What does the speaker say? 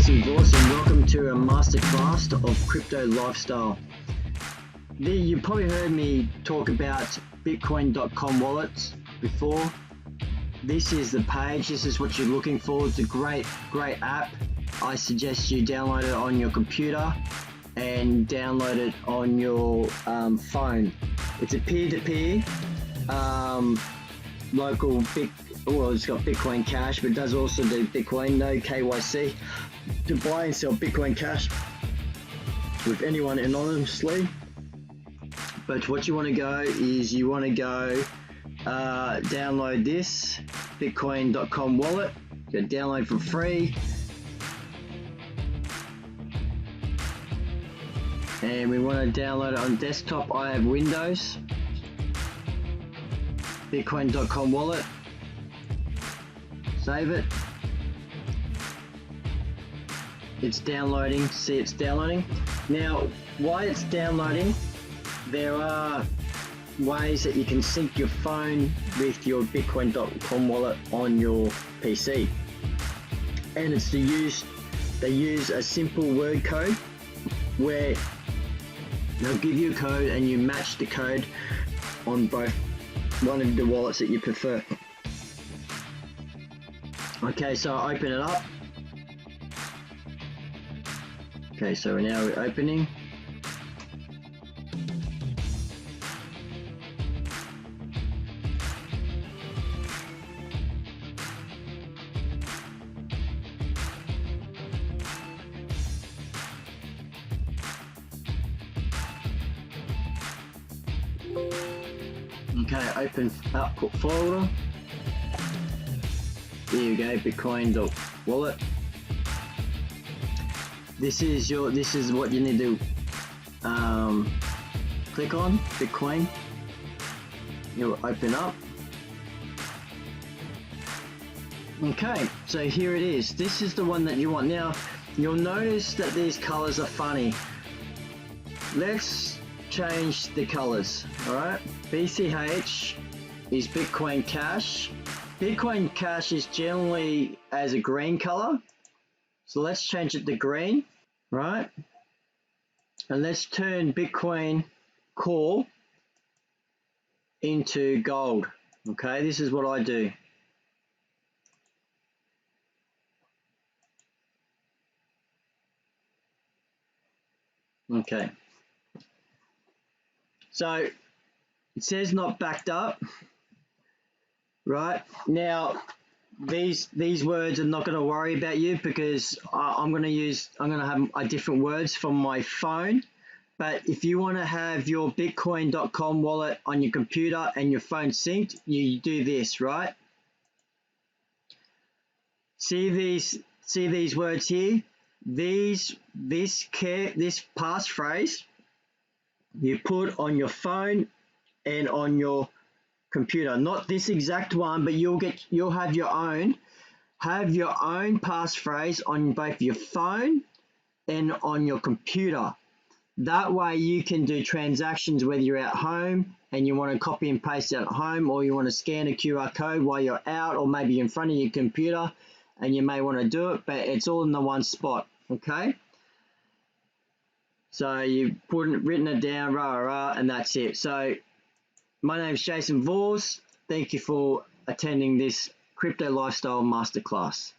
Jason Voss and welcome to a masterclass of crypto lifestyle. You probably heard me talk about Bitcoin.com wallets before. This is the page. This is what you're looking for. It's a great app. I suggest you download it on your computer and download it on your phone. It's a peer-to-peer local it's got Bitcoin Cash, but it does also do Bitcoin, no KYC, to buy and sell Bitcoin Cash with anyone anonymously. But what you want to go is download this Bitcoin.com wallet. You can download for free. And we want to download it on desktop. I have Windows. Bitcoin.com wallet. Save it. It's downloading. See, it's downloading. Now, while it's downloading, there are ways that you can sync your phone with your Bitcoin.com wallet on your PC. And it's they use a simple word code where they'll give you a code and you match the code on both one of the wallets that you prefer. Okay, so I open it up. Okay, so now we're opening. Okay, open output folder. There you go, Bitcoin.wallet. This is what you need to click on, Bitcoin. You'll open up. Okay, so here it is. This is the one that you want. Now, you'll notice that these colors are funny. Let's change the colors, all right? BCH is Bitcoin Cash. Bitcoin Cash is generally as a green color. So let's change it to green, right? And let's turn Bitcoin Core into gold. Okay, this is what I do. Okay. So it says not backed up. Right now, these words are not going to worry about you because I'm going to have a different words from my phone. But if you want to have your Bitcoin.com wallet on your computer and your phone synced, you do this, right? See these words here. This passphrase you put on your phone and on your computer, not this exact one, but you'll have your own passphrase on both your phone and on your computer. That way you can do transactions whether you're at home and you want to copy and paste it at home, or you want to scan a QR code while you're out, or maybe in front of your computer and you may want to do it, but it's all in the one spot. Okay, so you've written it down, and that's it. So my name is Jason Voss. Thank you for attending this Crypto Lifestyle Masterclass.